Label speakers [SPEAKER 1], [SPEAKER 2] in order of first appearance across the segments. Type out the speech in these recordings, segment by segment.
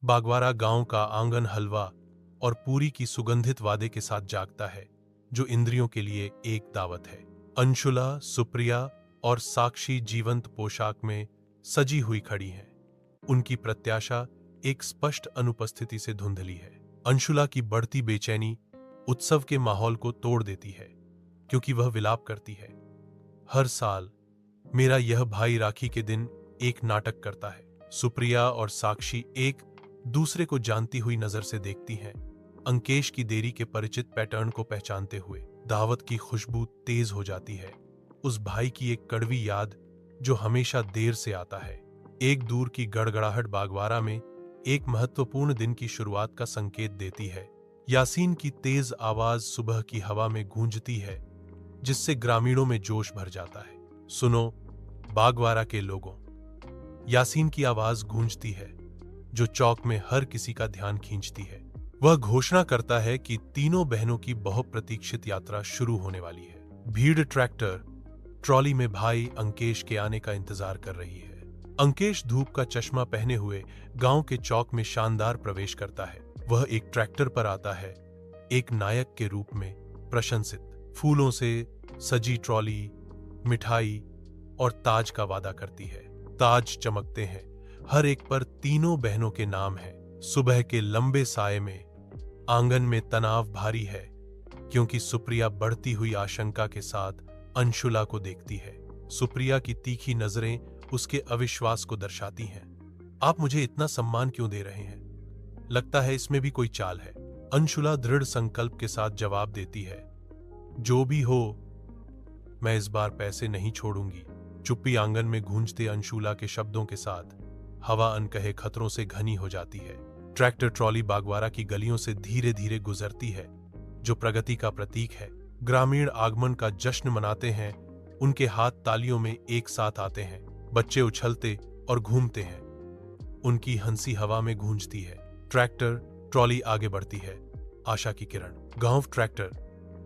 [SPEAKER 1] बागवारा गांव का आंगन हलवा और पूरी की सुगंधित वादे के साथ जागता है, जो इंद्रियों के लिए एक दावत है। अंशुला, सुप्रिया और साक्षी जीवंत पोशाक में सजी हुई खड़ी हैं। उनकी प्रत्याशा एक स्पष्ट अनुपस्थिति से धुंधली है। अंशुला की बढ़ती बेचैनी उत्सव के माहौल को तोड़ देती है, क्योंकि वह विलाप करती है, हर साल मेरा यह भाई राखी के दिन एक नाटक करता है। सुप्रिया और साक्षी एक दूसरे को जानती हुई नजर से देखती हैं, अंकेश की देरी के परिचित पैटर्न को पहचानते हुए। दावत की खुशबू तेज हो जाती है, उस भाई की एक कड़वी याद जो हमेशा देर से आता है। एक दूर की गड़गड़ाहट बागवारा में एक महत्वपूर्ण दिन की शुरुआत का संकेत देती है। यासीन की तेज आवाज सुबह की हवा में गूंजती है, जिससे ग्रामीणों में जोश भर जाता है। सुनो बागवारा के लोगों, यासीन की आवाज गूंजती है, जो चौक में हर किसी का ध्यान खींचती है। वह घोषणा करता है कि तीनों बहनों की बहुप्रतीक्षित यात्रा शुरू होने वाली है। भीड़ ट्रैक्टर ट्रॉली में भाई अंकेश के आने का इंतजार कर रही है। अंकेश धूप का चश्मा पहने हुए गांव के चौक में शानदार प्रवेश करता है। वह एक ट्रैक्टर पर आता है, एक नायक के रूप में प्रशंसित। फूलों से सजी ट्रॉली, मिठाई और ताज का वादा करती है। ताज चमकते हैं, हर एक पर तीनों बहनों के नाम हैं। सुबह के लंबे साए में आंगन में तनाव भारी है, क्योंकि सुप्रिया बढ़ती हुई आशंका के साथ अंशुला को देखती है। सुप्रिया की तीखी नजरें उसके अविश्वास को दर्शाती हैं। आप मुझे इतना सम्मान क्यों दे रहे हैं? लगता है इसमें भी कोई चाल है। अंशुला दृढ़ संकल्प के साथ जवाब देती है, जो भी हो, मैं इस बार पैसे नहीं छोड़ूंगी। चुप्पी आंगन में गूंजते अंशुला के शब्दों के साथ हवा अनकहे खतरों से घनी हो जाती है। ट्रैक्टर ट्रॉली बागवारा की गलियों से धीरे धीरे गुजरती है, जो प्रगति का प्रतीक है। ग्रामीण आगमन का जश्न मनाते हैं, उनके हाथ तालियों में एक साथ आते हैं। बच्चे उछलते और घूमते हैं, उनकी हंसी हवा में गूंजती है। ट्रैक्टर ट्रॉली आगे बढ़ती है, आशा की किरण। गांव ट्रैक्टर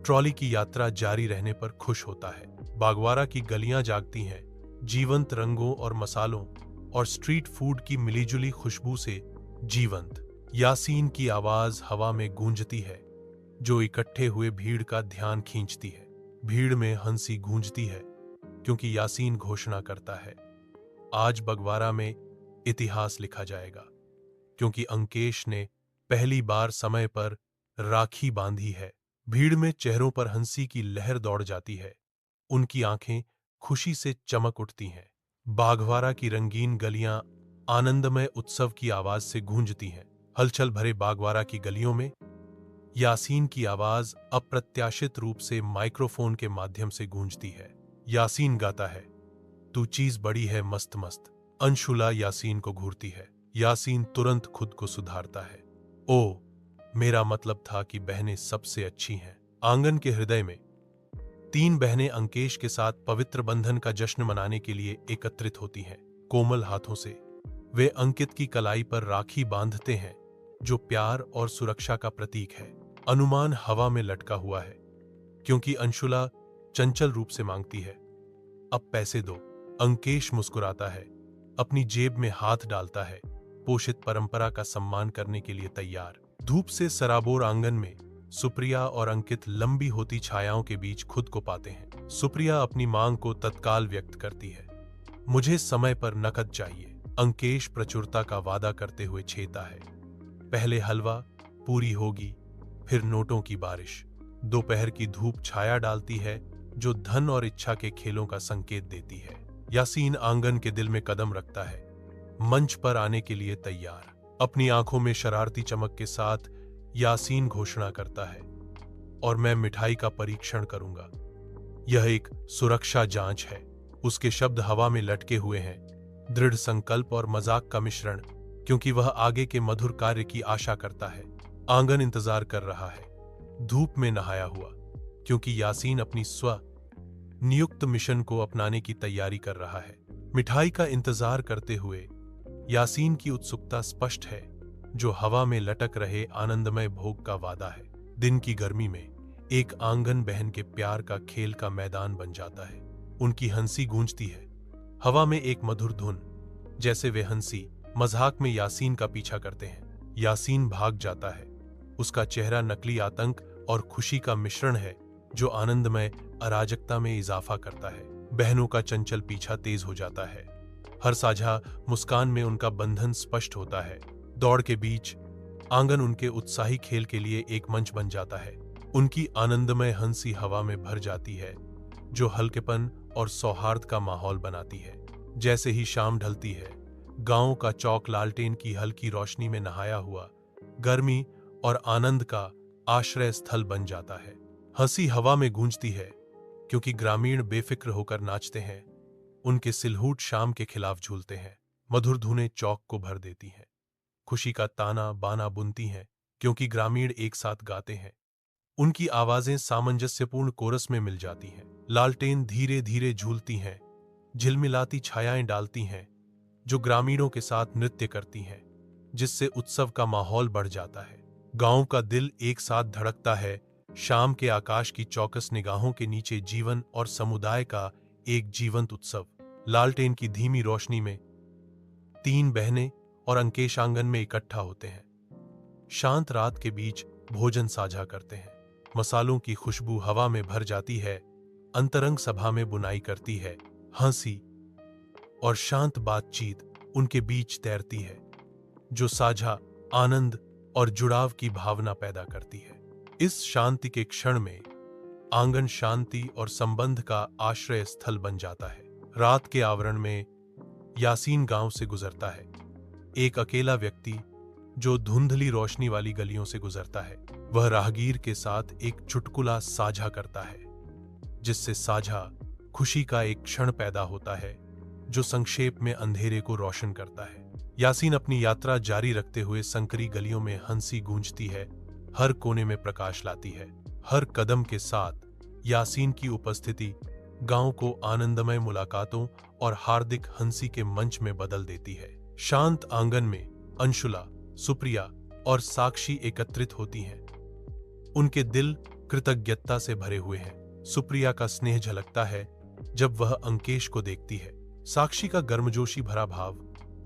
[SPEAKER 1] ट्रॉली की यात्रा जारी रहने पर खुश होता है। बागवारा की गलियां जागती हैं, जीवंत रंगों और मसालों और स्ट्रीट फूड की मिलीजुली खुशबू से जीवंत। यासीन की आवाज हवा में गूंजती है, जो इकट्ठे हुए भीड़ का ध्यान खींचती है। भीड़ में हंसी गूंजती है, क्योंकि यासीन घोषणा करता है, आज बागवारा में इतिहास लिखा जाएगा, क्योंकि अंकेश ने पहली बार समय पर राखी बांधी है। भीड़ में चेहरों पर हंसी की लहर दौड़ जाती है, उनकी आंखें खुशी से चमक उठती हैं। बागवारा की रंगीन गलियां आनंदमय उत्सव की आवाज से गूंजती हैं। हलचल भरे बागवारा की गलियों में यासीन की आवाज अप्रत्याशित रूप से माइक्रोफोन के माध्यम से गूंजती है। यासीन गाता है, तू चीज बड़ी है मस्त मस्त। अंशुला यासीन को घूरती है। यासीन तुरंत खुद को सुधारता है, ओ, मेरा मतलब था कि बहनें सबसे अच्छी हैं। आंगन के हृदय में तीन बहनें अंकेश के साथ पवित्र बंधन का जश्न मनाने के लिए एकत्रित होती हैं। कोमल हाथों से वे अंकित की कलाई पर राखी बांधते हैं, जो प्यार और सुरक्षा का प्रतीक है। अनुमान हवा में लटका हुआ है, क्योंकि अंशुला चंचल रूप से मांगती है, अब पैसे दो। अंकेश मुस्कुराता है, अपनी जेब में हाथ डालता है, पोषित परंपरा का सम्मान करने के लिए तैयार। धूप से सराबोर आंगन में सुप्रिया और अंकित लंबी होती छायाओं के बीच खुद को पाते हैं। सुप्रिया अपनी मांग को तत्काल व्यक्त करती है, मुझे समय पर नकद चाहिए। अंकेश प्रचुरता का वादा करते हुए छेता है, पहले हलवा पूरी होगी, फिर नोटों की बारिश। दोपहर की धूप छाया डालती है, जो धन और इच्छा के खेलों का संकेत देती है। यासीन आंगन के दिल में कदम रखता है, मंच पर आने के लिए तैयार। अपनी आंखों में शरारती चमक के साथ यासीन घोषणा करता है, और मैं मिठाई का परीक्षण करूंगा। यह एक सुरक्षा जांच है। उसके शब्द हवा में लटके हुए हैं, दृढ़ संकल्प और मजाक का मिश्रण, क्योंकि वह आगे के मधुर कार्य की आशा करता है। आंगन इंतजार कर रहा है, धूप में नहाया हुआ, क्योंकि यासीन अपनी स्व नियुक्त मिशन को अपनाने की तैयारी कर रहा है। मिठाई का इंतजार करते हुए यासीन की उत्सुकता स्पष्ट है, जो हवा में लटक रहे आनंदमय भोग का वादा है। दिन की गर्मी में एक आंगन बहन के प्यार का खेल का मैदान बन जाता है। उनकी हंसी गूंजती है, हवा में एक मधुर धुन, जैसे वे हंसी मजाक में यासीन का पीछा करते हैं। यासीन भाग जाता है। उसका चेहरा नकली आतंक और खुशी का मिश्रण है जो आनंदमय अराजकता में इजाफा करता है। बहनों का चंचल पीछा तेज हो जाता है। हर साझा मुस्कान में उनका बंधन स्पष्ट होता है। दौड़ के बीच आंगन उनके उत्साही खेल के लिए एक मंच बन जाता है। उनकी आनंदमय हंसी हवा में भर जाती है जो हल्केपन और सौहार्द का माहौल बनाती है। जैसे ही शाम ढलती है, गांव का चौक लालटेन की हल्की रोशनी में नहाया हुआ गर्मी और आनंद का आश्रय स्थल बन जाता है। हंसी हवा में गूंजती है क्योंकि ग्रामीण बेफिक्र होकर नाचते हैं। उनके सिलहूट शाम के खिलाफ झूलते हैं। मधुर धुनें चौक को भर देती हैं। खुशी का ताना बाना बुनती हैं क्योंकि ग्रामीण एक साथ गाते हैं। उनकी आवाजें सामंजस्यपूर्ण कोरस में मिल जाती हैं। लालटेन धीरे धीरे झूलती हैं, झिलमिलाती छायाएं डालती हैं जो ग्रामीणों के साथ नृत्य करती हैं, जिससे उत्सव का माहौल बढ़ जाता है। गांव का दिल एक साथ धड़कता है। शाम के आकाश की चौकस निगाहों के नीचे जीवन और समुदाय का एक जीवंत उत्सव। लालटेन की धीमी रोशनी में 3 बहनें और अंकेश आंगन में इकट्ठा होते हैं। शांत रात के बीच भोजन साझा करते हैं। मसालों की खुशबू हवा में भर जाती है। अंतरंग सभा में बुनाई करती है। हंसी और शांत बातचीत उनके बीच तैरती है जो साझा आनंद और जुड़ाव की भावना पैदा करती है। इस शांति के क्षण में आंगन शांति और संबंध का आश्रय स्थल बन जाता है। रात के आवरण में यासीन गांव से गुजरता है। एक अकेला व्यक्ति जो धुंधली रोशनी वाली गलियों से गुजरता है। वह राहगीर के साथ एक चुटकुला साझा करता है जिससे साझा खुशी का एक क्षण पैदा होता है जो संक्षेप में अंधेरे को रोशन करता है। यासीन अपनी यात्रा जारी रखते हुए संकरी गलियों में हंसी गूंजती है, हर कोने में प्रकाश लाती है। हर कदम के साथ यासीन की उपस्थिति गांव को आनंदमय मुलाकातों और हार्दिक हंसी के मंच में बदल देती है। शांत आंगन में अंशुला, सुप्रिया और साक्षी एकत्रित होती हैं। उनके दिल कृतज्ञता से भरे हुए हैं। सुप्रिया का स्नेह झलकता है जब वह अंकेश को देखती है। साक्षी का गर्मजोशी भरा भाव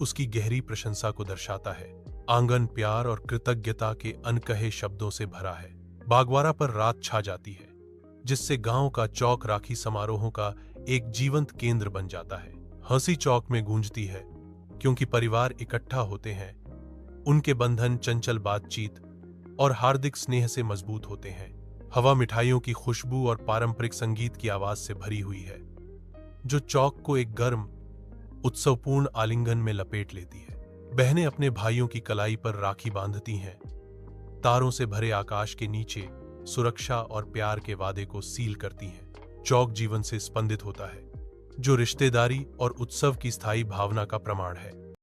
[SPEAKER 1] उसकी गहरी प्रशंसा को दर्शाता है। आंगन प्यार और कृतज्ञता के अनकहे शब्दों से भरा है। बागवारा पर रात छा जाती है जिससे गांव का चौक राखी समारोहों का एक जीवंत केंद्र बन जाता है। हंसी चौक में गूंजती है क्योंकि परिवार इकट्ठा होते हैं। उनके बंधन चंचल बातचीत और हार्दिक स्नेह से मजबूत होते हैं। हवा मिठाइयों की खुशबू और पारंपरिक संगीत की आवाज से भरी हुई है जो चौक को एक गर्म उत्सवपूर्ण आलिंगन में लपेट लेती है। बहनें अपने भाइयों की कलाई पर राखी बांधती हैं। तारों से भरे आकाश के नीचे सुरक्षा और प्यार के वादे को सील करती हैं। चौक जीवन से स्पंदित होता है जो रिश्तेदारी और उत्सव की स्थायी भावना का प्रमाण है।